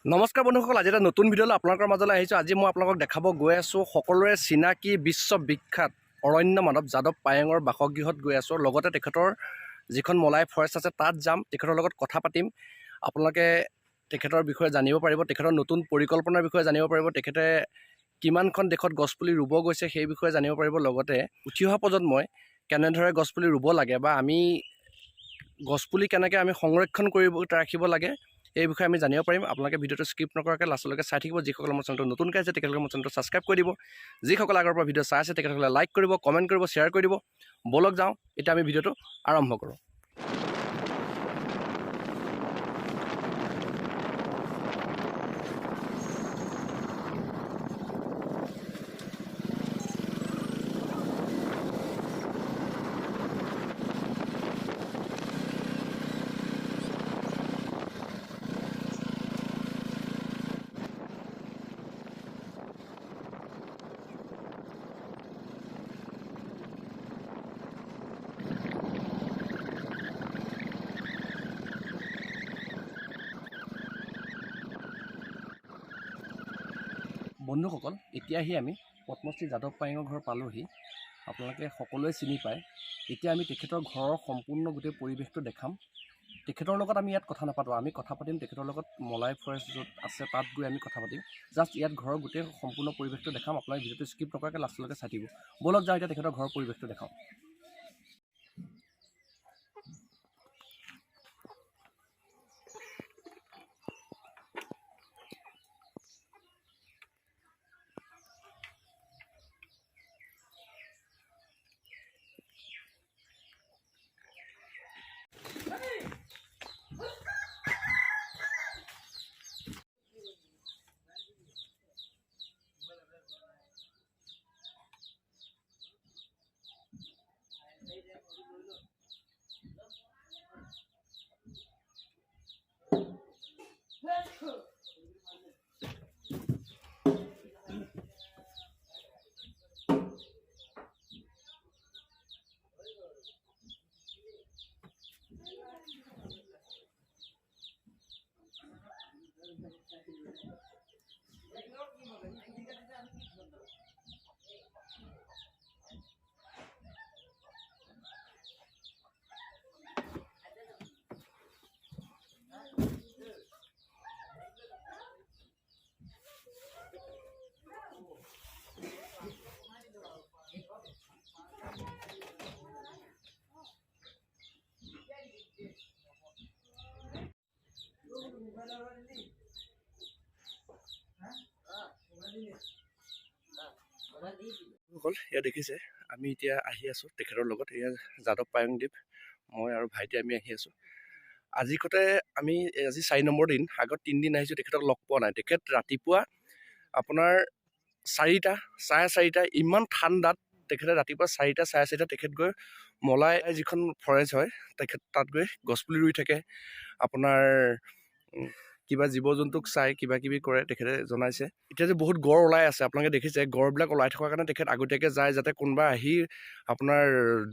নমস্কাৰ বন্ধুসকল, আজি এটা নতুন ভিডিঅ'লৈ আপোনালোকৰ মাজলৈ আহিছোঁ। আজি মই আপোনালোকক দেখাব গৈ আছোঁ সকলোৰে চিনাকি বিশ্ববিখ্যাত অৰণ্য মানৱ যাদৱ পায়েঙৰ বাসগৃহত গৈ আছোঁ। লগতে তেখেতৰ যিখন মলাই ফৰেষ্ট আছে তাত যাম, তেখেতৰ লগত কথা পাতিম। আপোনালোকে তেখেতৰ বিষয়ে জানিব পাৰিব, তেখেতৰ নতুন পৰিকল্পনাৰ বিষয়ে জানিব পাৰিব, তেখেতে কিমানখন দেশত গছপুলি ৰুব গৈছে সেই বিষয়ে জানিব পাৰিব। লগতে উঠি অহা প্ৰজন্মই কেনেদৰে গছপুলি ৰুব লাগে বা আমি গছপুলি কেনেকৈ আমি সংৰক্ষণ কৰিব ৰাখিব লাগে এই বিষয়ে আমি জানিব পাৰিম। আপোনালোকে ভিডিঅ'টো স্কিপ নকৰাকৈ লাষ্টলৈকে চাই থাকিব। যিসকলে মোৰ চেনেলটো নতুনকৈ আছে তেখেতসকলে মোৰ চেনেলটো ছাবস্ক্ৰাইব কৰি দিব। যিসকলে আগৰ পৰা ভিডিঅ' চাই আছে তেখেতসকলে লাইক কৰিব, কমেণ্ট কৰিব, শ্বেয়াৰ কৰি দিব। বলক যাওঁ, এতিয়া আমি ভিডিঅ'টো আৰম্ভ কৰোঁ। বন্ধুসকল, এতিয়া আহি আমি পদ্মশ্ৰী যাদৱ পায়েঙৰ ঘৰ পালোহি। আপোনালোকে সকলোৱে চিনি পায়। এতিয়া আমি তেখেতৰ ঘৰৰ সম্পূৰ্ণ গোটেই পৰিৱেশটো দেখাম। তেখেতৰ লগত আমি ইয়াত কথা নাপাতোঁ, আমি কথা পাতিম তেখেতৰ লগত মলাই ফৰেষ্ট য'ত আছে তাত গৈ আমি কথা পাতিম। জাষ্ট ইয়াত ঘৰৰ গোটেই সম্পূৰ্ণ পৰিৱেশটো দেখাম। আপোনালোকে ভিডিঅ'টো স্কিপ নকৰাকৈ লাষ্টলৈকে চাই দিব। বলক যাওঁ, এতিয়া তেখেতৰ ঘৰৰ পৰিৱেশটো দেখাওঁ। এয়া দেখিছে, আমি এতিয়া আহি আছোঁ তেখেতৰ লগত। এয়া যাদৱ পায়েং দ্বীপ, মই আৰু ভাইটি আমি আহি আছোঁ। আজি 4 নম্বৰ দিন। আগত 3 দিন আহিছোঁ, তেখেতক লগ পোৱা নাই। তেখেত ৰাতিপুৱা আপোনাৰ 4টা, 4:30 ইমান ঠাণ্ডাত তেখেতে ৰাতিপুৱা 4টা, 4:30 তেখেত গৈ মলাই যিখন ফৰেষ্ট হয় তেখেত তাত গৈ গছপুলি ৰুই থাকে। আপোনাৰ কিবা জীৱ জন্তুক চাই কিবা কিবি কৰে তেখেতে জনাইছে। এতিয়া যে বহুত গড় ওলাই আছে, আপোনালোকে দেখিছে। গড়বিলাক ওলাই থকাৰ কাৰণে তেখেত আগতীয়াকৈ যায়, যাতে কোনোবা আহি আপোনাৰ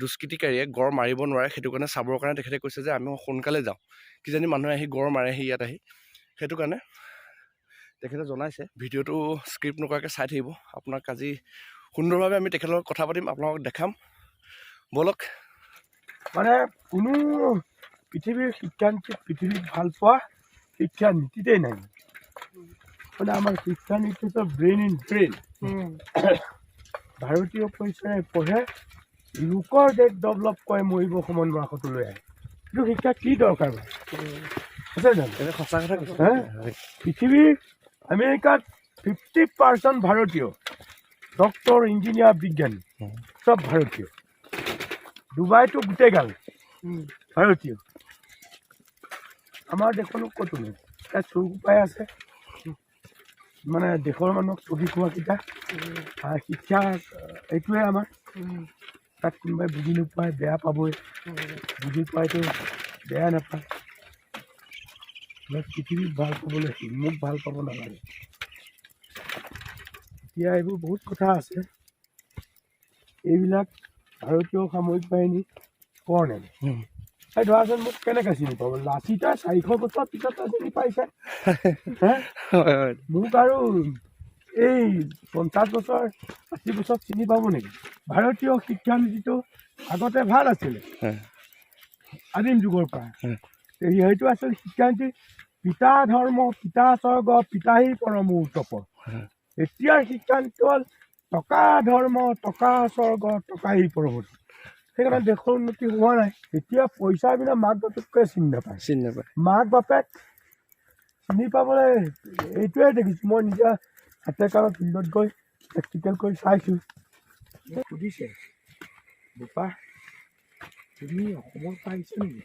দুষ্কৃতিকাৰীয়ে গড় মাৰিব নোৱাৰে। সেইটো কাৰণে চাবৰ কাৰণে তেখেতে কৈছে যে আমি সোনকালে যাওঁ, কিজানি মানুহে আহি গড় মাৰেহি ইয়াত আহি। সেইটো কাৰণে তেখেতে জনাইছে। ভিডিঅ'টো স্ক্ৰিপ্ট নকৰাকৈ চাই থাকিব। আপোনাক আজি সুন্দৰভাৱে আমি তেখেতৰ লগত কথা পাতিম, আপোনালোকক দেখাম। বলক। মানে কোনো পৃথিৱীৰ শিক্ষানীতিত পৃথিৱীক ভাল পোৱা শিক্ষানীতিতেই নাই। মানে আমাৰ শিক্ষানীতি ব্ৰেইন ইন ব্ৰেইন। ভাৰতীয় পইচাৰে পঢ়ে, লোকৰ দেশ ডেভেলপ কৰে, মৰিব সময়ত মাকতো লৈ আহে। কিন্তু শিক্ষা কি দৰকাৰ আছে জানো? সঁচা কথা কৈছে। পৃথিৱীৰ আমেৰিকাত 50% ভাৰতীয়, ডক্তৰ, ইঞ্জিনিয়াৰ, বিজ্ঞানী চব ভাৰতীয়। ডুবাইটো গোটেই গাল ভাৰতীয়। আমাৰ দেশনো ক'তো নাই। তাত চুৰ উপায় আছে, মানে দেশৰ মানুহক চবি খোৱাকেইটা শিক্ষা এইটোৱে আমাৰ। তাত কোনোবাই বুজি নোপায়, বেয়া পাবই। বুজি পাইতো বেয়া নাপায়। পৃথিৱীক ভাল পাবলৈ মোক ভাল পাব নালাগে। এতিয়া এইবোৰ বহুত কথা আছে, এইবিলাক ভাৰতীয় সামৰিক বাহিনী কৰ্ণেল এই ধৰাচোন মোক কেনেকৈ চিনি পাব? লাচিতে 400 বছৰ পিছত চিনি পাইছে হে? মোক আৰু এই 50 বছৰ 80 বছৰ চিনি পাব নেকি? ভাৰতীয় শিক্ষানীতিটো আগতে ভাল আছিলে আদিম যুগৰ পৰা। সেইটো আছিল শিক্ষানীতি, পিতা ধৰ্ম পিতা স্বৰ্গ পিতাহী পৰমো তপ। এতিয়াৰ শিক্ষানীতি হ'ল টকা ধৰ্ম টকা স্বৰ্গ টকাহী পৰমো। সেইকাৰণে দেশৰ উন্নতি হোৱা নাই। এতিয়া পইচা বিনা মাক বাপেককে চিনি নাপায়। মাক বাপেক চিনি পাবলৈ এইটোৱে দেখিছোঁ। মই নিজে হাতে কামে ফিল্ডত গৈ প্ৰেক্টিকেল কৰি চাইছোঁ। সুধিছে বোপা তুমি অসমৰ পৰা আহিছে নেকি?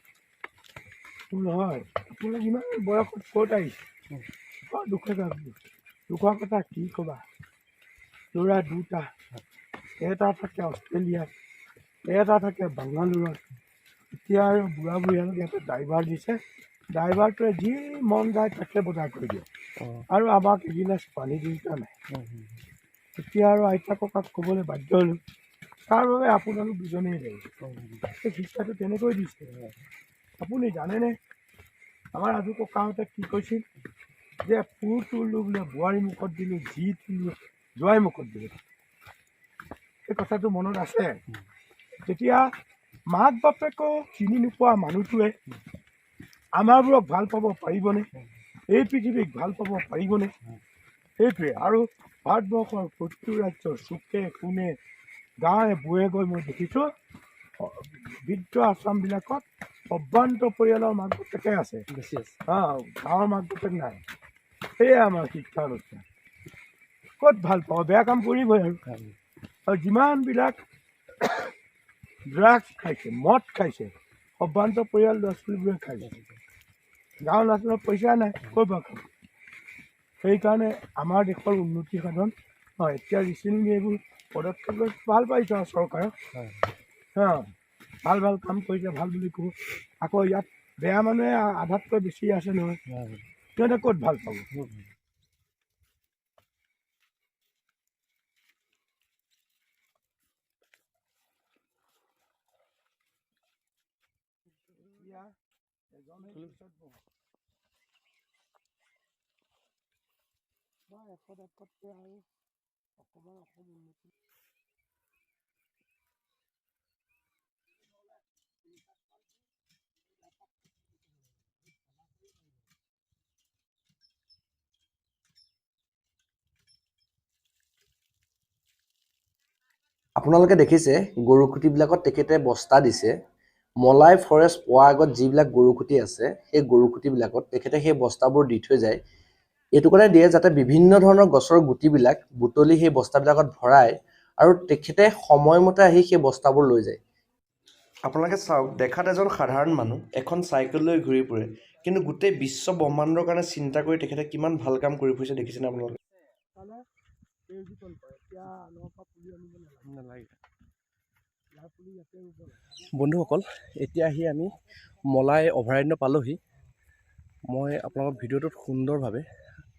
নহয়, আপোনালোক ইমান বয়সত ক'ত আহিছে? দুখৰ কথা কি ক'বা, ল'ৰা দুটা, এটা থাকে অষ্ট্ৰেলিয়াত, এটা থাকে বাংগালোৰত। এতিয়া আৰু বুঢ়া বুঢ়ীহালক ইয়াতে ড্ৰাইভাৰ দিছে। ড্ৰাইভাৰটোৱে যি মন যায় তাকে বজাৰ কৰি দিয়ে আৰু আমাক এগিলাচ পানী দুটা নাই। এতিয়া আৰু আইতা ককাক ক'বলৈ বাধ্য হ'লোঁ, তাৰ বাবে আপোনালোক দুজনেই লাগিব। এই শিক্ষাটো তেনেকৈ দিছে। আপুনি জানেনে আমাৰ আজু ককাহঁতে কি কৈছিল? যে পুৰ তুলিলোঁ বোলে বোৱাৰী মুখত দিলোঁ, যি তুলিলোঁ জোৱাই মুখত দিলোঁ। এই কথাটো মনত আছে। তেতিয়া মাক বাপেকো চিনি নোপোৱা মানুহটোৱে আমাৰবোৰক ভাল পাব পাৰিবনে? এই পৃথিৱীক ভাল পাব পাৰিবনে? সেইটোৱে। আৰু ভাৰতবৰ্ষৰ প্ৰতিটো ৰাজ্যৰ চুকে কোণে গাঁৱে বুৱে গৈ মই দেখিছোঁ বৃদ্ধ আশ্ৰমবিলাকত সৰ্বান্ত পৰিয়ালৰ মাক বাপেকে আছে। গাঁৱৰ মাক বাপেক নাই। সেয়াই আমাৰ শিক্ষা অনুষ্ঠান। ক'ত ভাল পাব? বেয়া কাম কৰিবই। আৰু যিমানবিলাক ড্ৰাগছ খাইছে মদ খাইছে সৰ্বান্ত পৰিয়াল ল'ৰা ছোৱালীবোৰে খাইছে। গাঁৱৰ ল'ৰা ছোৱালীৰ পইচা নাই, ক'ৰ পৰা খাব? সেইকাৰণে আমাৰ দেশৰ উন্নতি সাধন এতিয়া ৰিচেণ্টলি এইবোৰ পদক্ষেপ লৈ ভাল পাইছোঁ আৰু চৰকাৰক। ভাল ভাল কাম কৰিছে, ভাল বুলি ক'ব। আকৌ ইয়াত বেয়া মানুহে আধাতকৈ বেছি আছে নহয়, সিহঁতে ক'ত ভাল পাব? আপোনালোকে দেখিছে গৰু খুঁটিবিলাকত তেখেতে বস্তা দিছে। মলাই ফৰেষ্ট পোৱাৰ আগত যিবিলাক গৰু খুঁটি আছে সেই গৰু খুঁটিবিলাকত তেখেতে সেই বস্তাবোৰ দি থৈ যায়। এইটো কাৰণে দিয়ে যাতে বিভিন্ন ধৰণৰ গছৰ গুটিবিলাক বুটলি সেই বস্তাবিলাকত ভৰাই আৰু তেখেতে সময়মতে আহি সেই বস্তাবোৰ লৈ যায়। আপোনালোকে চাওক, দেখাত এজন সাধাৰণ মানুহ এখন চাইকেল লৈ ঘূৰি ফুৰে, কিন্তু গোটেই বিশ্ব ব্ৰহ্মাণ্ডৰ কাৰণে চিন্তা কৰি তেখেতে কিমান ভাল কাম কৰি ফুৰিছে দেখিছেনে আপোনালোকে? বন্ধুসকল, এতিয়া আহি আমি মলাই অভয়াৰণ্য পালোহি। মই আপোনালোকক ভিডিঅ'টোত সুন্দৰভাৱে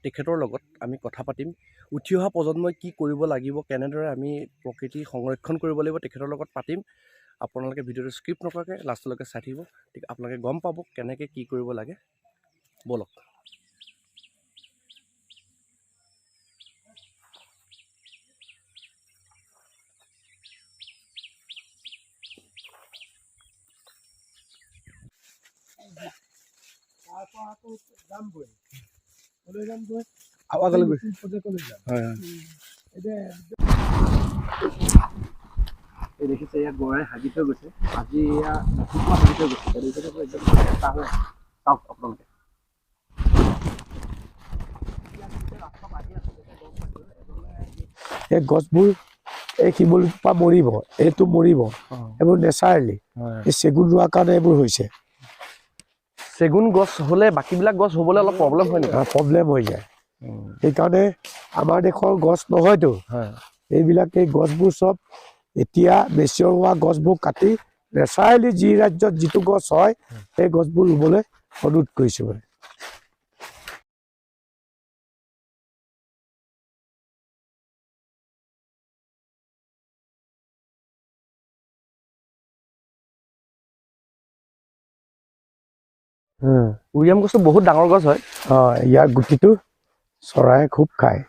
তেখেতৰ লগত আমি কথা পাতিম। উঠি অহা প্ৰজন্মই কি কৰিব লাগিব, কেনেদৰে আমি প্ৰকৃতি সংৰক্ষণ কৰিব লাগিব, তেখেতৰ লগত পাতিম। আপোনালোকে ভিডিঅ'টো স্কিপ নকৰাকৈ লাষ্টলৈকে চাই থাকিব, ঠিক আপোনালোকে গম পাব কেনেকৈ কি কৰিব লাগে। ব'লক। এই দেখিছে ইয়াত গড়ে হাগি থৈ গৈছে। আজি এয়া ৰাতিপুৱা হাগি থৈ গৈছে। একদম চাওক আপোনালোকে। এই গছবোৰ এই শিমলুপা মৰিব, এইটো মৰিব, এইবোৰ নেচাৰেলি এই চেগুন ৰোৱাৰ কাৰণে এইবোৰ হৈছে। চেগুন গছ হ'লে বাকীবিলাক গছ হ'বলৈ অলপ প্ৰব্লেম হয় নেকি? প্ৰব্লেম হৈ যায়। সেইকাৰণে আমাৰ দেশৰ গছ নহয়তো এইবিলাক। এই গছবোৰ চব এতিয়া মেচিয়ৰ হোৱা গছবোৰ কাটি নেচাৰেলি যি ৰাজ্যত যিটো গছ হয় সেই গছবোৰ ৰুবলৈ অনুৰোধ কৰিছোঁ। উৰিয়াম গছটো বহুত ডাঙৰ গছ হয়। ইয়াৰ গুটিটো চৰাই খুব খায়।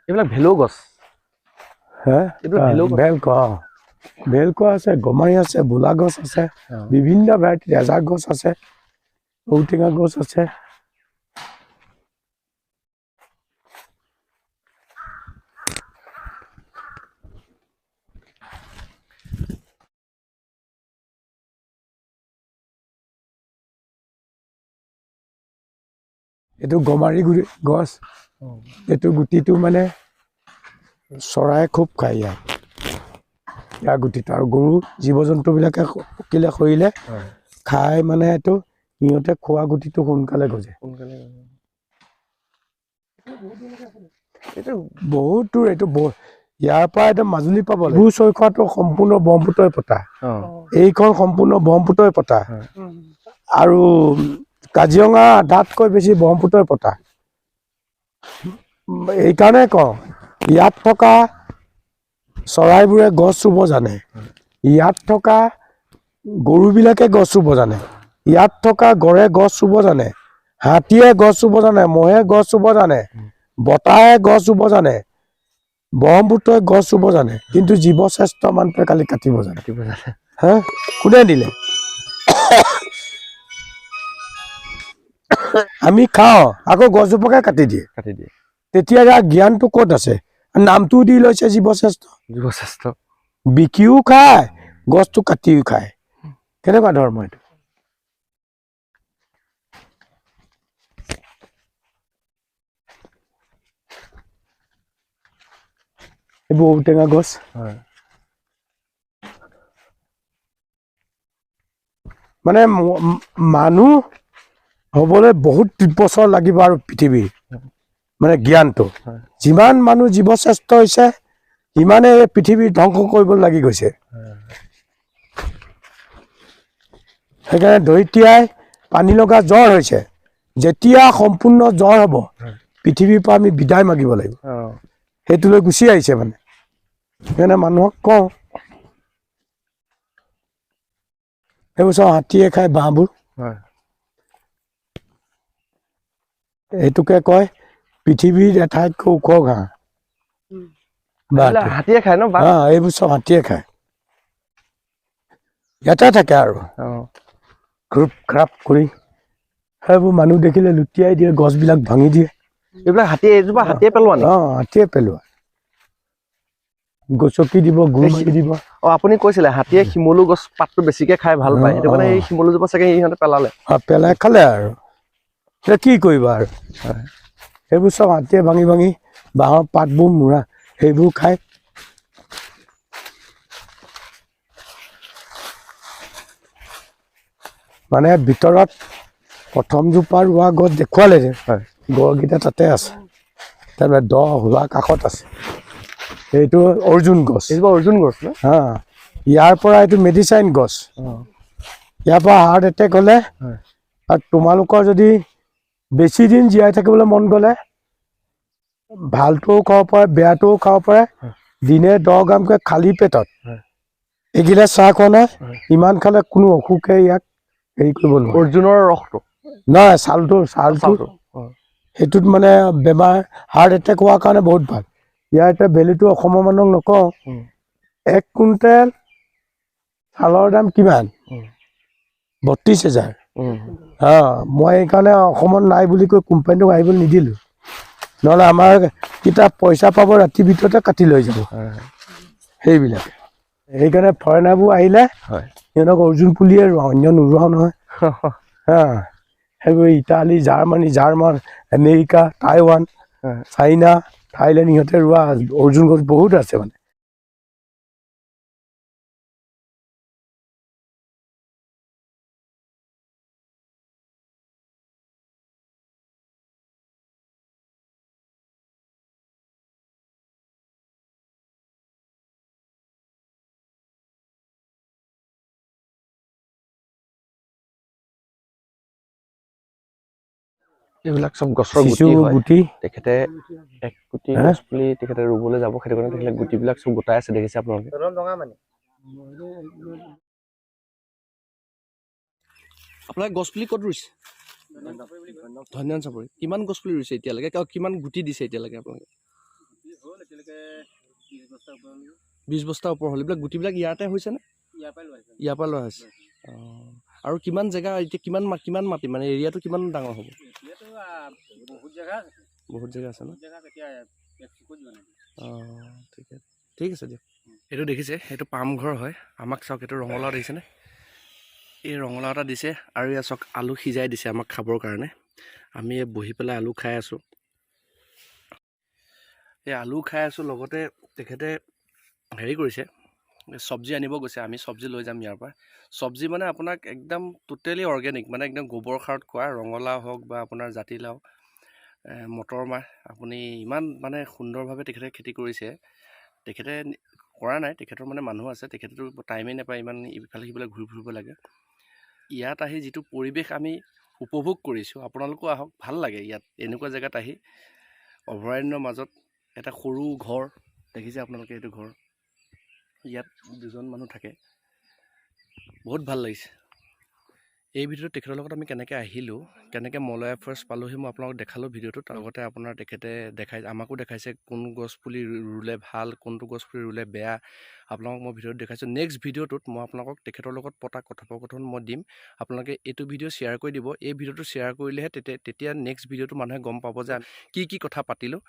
এইবিলাক ভেলৌ গছ। বেলকোৱা আছে, গমাৰি আছে, বোলা গছ আছে, বিভিন্ন ভেৰাইটি এজাৰ গছ আছে, ঔটেঙা গছ আছে। এইটো গমাৰি গছ। এইটো গুটিটো মানে চৰাই খুব খায় ইয়াৰ গুটিটো, আৰু গৰু জীৱ জন্তুবিলাকে পকিলে সৰিলে খাই মানে এইটো সিহঁতে খোৱা গুটিটো সোনকালে গজে। বহুত দূৰ, এইটো ইয়াৰ পৰা একদম মাজুলী পাবলৈ ছৈখোৱাটো সম্পূৰ্ণ ব্ৰহ্মপুত্ৰই পতা। এইখন সম্পূৰ্ণ ব্ৰহ্মপুত্ৰই পতা, আৰু কাজিৰঙা আধাতকৈ বেছি ব্ৰহ্মপুত্ৰই পতা। এইকাৰণে কওঁ, ইয়াত থকা চৰাইবোৰে গছ ৰুব জানে, ইয়াত থকা গৰুবিলাকে গছ ৰুব জানে, ইয়াত থকা গড়ে গছ ৰুব জানে, হাতীয়ে গছ ৰুব জানে, মহে গছ ৰুব জানে, বতাহে গছ ৰুব জানে, ব্ৰহ্মপুত্ৰই গছ ৰুব জানে, কিন্তু জীৱশ্ৰেষ্ঠ মানুহটোৱে কালি কাটিব জানে। হা, কোনে দিলে? আমি খাওঁ, আকৌ গছজোপাকে কাটি দিয়ে। তেতিয়া ইয়াৰ জ্ঞানটো ক'ত আছে? নামটো দি লৈছে জীৱশ্ৰেষ্ঠ। বিকিও খায়, গছটো কাটিও খায়। কেনেকুৱা ধৰ্ম এইটো? এইবোৰ ঔটেঙা গছ। মানে মানুহ হবলৈ বহুত বছৰ লাগিব, আৰু পৃথিৱীৰ মানে জ্ঞানটো যিমান মানুহ জীৱশ্ৰেষ্ঠ হৈছে, সিমানে এই পৃথিৱী ধ্বংস কৰিব লাগি গৈছে। সেইকাৰণে দৈতিয়াই পানী লগা জ্বৰ হৈছে, যেতিয়া সম্পূৰ্ণ জ্বৰ হ'ব পৃথিৱীৰ পৰা আমি বিদায় মাগিব লাগিব। সেইটোলৈ গুচি আহিছে মানে। সেইকাৰণে মানুহক কওঁ, এইবোৰ চব হাতীয়ে খায় বাঁহবোৰ। এইটোকে কয় পৃথিৱীৰ এঠাইতকৈ ওখ ঘাঁহ। হাতীয়ে খায় ন? এইবোৰ চব হাতীয়ে খায়। ইয়াতে থাকে আৰু গ্ৰুপ ক্ৰাপ কৰি, সেইবোৰ মানুহ দেখিলে লুটিয়াই দিয়ে, গছবিলাক ভাঙি দিয়ে। এইবিলাক এইজোপা হাতীয়ে পেলোৱা নেকি? হাতীয়ে পেলোৱা। গছকি দিব, গুৰ মাৰি দিব। আপুনি কৈছিলে হাতীয়ে শিমলু গছ পাতটো বেছিকে খাই ভাল পায়, সেইটো কাৰণে এই শিমলুজোপা চাগে সিহঁতে পেলালে। পেলাই খালে আৰু এতিয়া কি কৰিবা আৰু। সেইবোৰ চব হাতীয়ে ভাঙি ভাঙি বাঁহৰ পাতবোৰ মূৰা সেইবোৰ খায়। মানে ভিতৰত প্ৰথমজোপা ৰোৱা গছ দেখুৱালে যে গড়কেইটা তাতে আছে, তাৰমানে 10 হোলা কাষত আছে। এইটো অৰ্জুন গছ। অৰ্জুন গছ ন? ইয়াৰ পৰা এইটো মেডিচাইন গছ। ইয়াৰ পৰা হাৰ্ট এটেক হ'লে, আৰু তোমালোকৰ যদি বেছি দিন জীয়াই থাকিবলৈ মন গ'লে, ভালটোও খাব পাৰে, বেয়াটোও খাব পাৰে, দিনে 10 গ্ৰামকৈ খালী পেটত এগিলাচ চাহ খোৱা নাই, ইমান খালে কোনো অসুখে ইয়াক হেৰি কৰিব নোৱাৰে। অৰ্জুনৰ ৰসটো নহয়, ছালটো সেইটোত মানে বেমাৰ, হাৰ্ট এটেক হোৱাৰ কাৰণে বহুত ভাল। ইয়াৰ এতিয়া ভেলুটো অসমৰ মানুহক নকওঁ, 1 কুইণ্টেল ছালৰ দাম কিমান? 32,000। মই সেইকাৰণে অসমত নাই বুলি কৈ কোম্পানীটোক আহিবলৈ নিদিলোঁ, নহ'লে আমাৰ কিতাপ পইচা পাব ৰাতিৰ ভিতৰতে কাটি লৈ যাব সেইবিলাকে। সেইকাৰণে ফৰেনাৰবোৰ আহিলে সিহঁতক অৰ্জুন পুলিয়ে ৰোৱাওঁ, অন্য নোৰোৱাওঁ নহয়। সেইবোৰ Italy, German, America, Taiwan, China, Thailand, ইহঁতে ৰোৱা অৰ্জুন গছ বহুত আছে মানে। এইবিলাক চব গছৰ শিশু গুটি হয়। গুটি তেখেতে 1 কোটি হা গছ পুলি তেখেতে ৰুবলৈ যাব, সেইটো কাৰণে তেখেতে গুটিবিলাক চব গোটাই আছে, দেখিছে আপোনালোকে। আপোনালোকে গছ পুলি ক'ত ৰুইছে? ধন্যান চাপৰি। কিমান গছ পুলি ৰুইছে এতিয়ালৈকে, কিমান গুটি দিছে এতিয়ালৈকে আপোনালোকে? 20 বস্তা ওপৰ হ'ল। এইবিলাক গুটিবিলাক ইয়াতে হৈছেনে? ইয়াৰ পৰা লোৱা হৈছে। অঁ, আৰু কিমান জেগা এতিয়া, কিমান মাটি, মানে এৰিয়াটো কিমান ডাঙৰ হ'ব? বহুত জেগা আছে ন? অঁ, ঠিক আছে দিয়ক। এইটো দেখিছে, এইটো পাম ঘৰ হয়। আমাক চাওক, এইটো ৰঙালাও দেখিছেনে? এই ৰঙালাও এটা দিছে, আৰু ইয়াত চাওক আলু সিজাই দিছে আমাক খাবৰ কাৰণে। আমি বহি পেলাই আলু খাই আছোঁ। এই আলু খাই আছোঁ, লগতে তেখেতে হেৰি কৰিছে, চব্জি আনিব গৈছে। আমি চব্জি লৈ যাম ইয়াৰ পৰা। চব্জি মানে আপোনাক একদম টোটেলি অৰ্গেনিক, মানে একদম গোবৰ সাৰত খোৱা ৰঙালাও হওক বা আপোনাৰ জাতিলাও, মটৰ মাহ, আপুনি ইমান মানে সুন্দৰভাৱে তেখেতে খেতি কৰিছে। তেখেতে কৰা নাই, তেখেতৰ মানে মানুহ আছে, তেখেতেতো টাইমেই নাপায়, ইমান ইফালে সিফালে ঘূৰি ফুৰিব লাগে। ইয়াত আহি যিটো পৰিৱেশ আমি উপভোগ কৰিছোঁ, আপোনালোকো আহক, ভাল লাগে ইয়াত। এনেকুৱা জেগাত আহি, অভয়াৰণ্যৰ মাজত এটা সৰু ঘৰ দেখিছে আপোনালোকে, এইটো ঘৰ, ইয়াত 2জন মানুহ থাকে, বহুত ভাল লাগিছে। এই ভিডিঅ'টো তেখেতৰ লগত আমি কেনেকৈ আহিলোঁ, কেনেকৈ মলয়া ফৰেষ্ট পালোঁহি, মই আপোনালোকক দেখালোঁ ভিডিঅ'টোত। লগতে আপোনাৰ তেখেতে আমাকো দেখাইছে কোন গছ পুলি ৰুলে ভাল, কোনটো গছ পুলি ৰুলে বেয়া, আপোনালোকক মই ভিডিঅ'ত দেখাইছোঁ। নেক্সট ভিডিঅ'টোত মই আপোনালোকক তেখেতৰ লগত পতা কথোপকথন মই দিম। আপোনালোকে এইটো ভিডিঅ' শ্বেয়াৰ কৰি দিব। এই ভিডিঅ'টো শ্বেয়াৰ কৰিলেহে তেতিয়া নেক্সট ভিডিঅ'টো মানুহে গম পাব যে কি কথা পাতিলোঁ।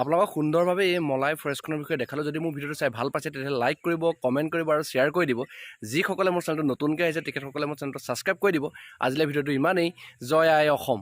আপোনালোকক সুন্দৰভাৱে এই মলাই ফৰেষ্টখনৰ বিষয়ে দেখালোঁ। যদি মোৰ ভিডিঅ'টো চাই ভাল পাইছে, তেতিয়াহ'লে লাইক কৰিব, কমেণ্ট কৰিব আৰু শ্বেয়াৰ কৰি দিব। যিসকলে মোৰ চেনেলটো নতুনকৈ আহিছে, তেখেতসকলে মোৰ চেনেলটো ছাবস্ক্ৰাইব কৰি দিব। আজিলৈ ভিডিঅ'টো ইমানেই। জয় আই অসম।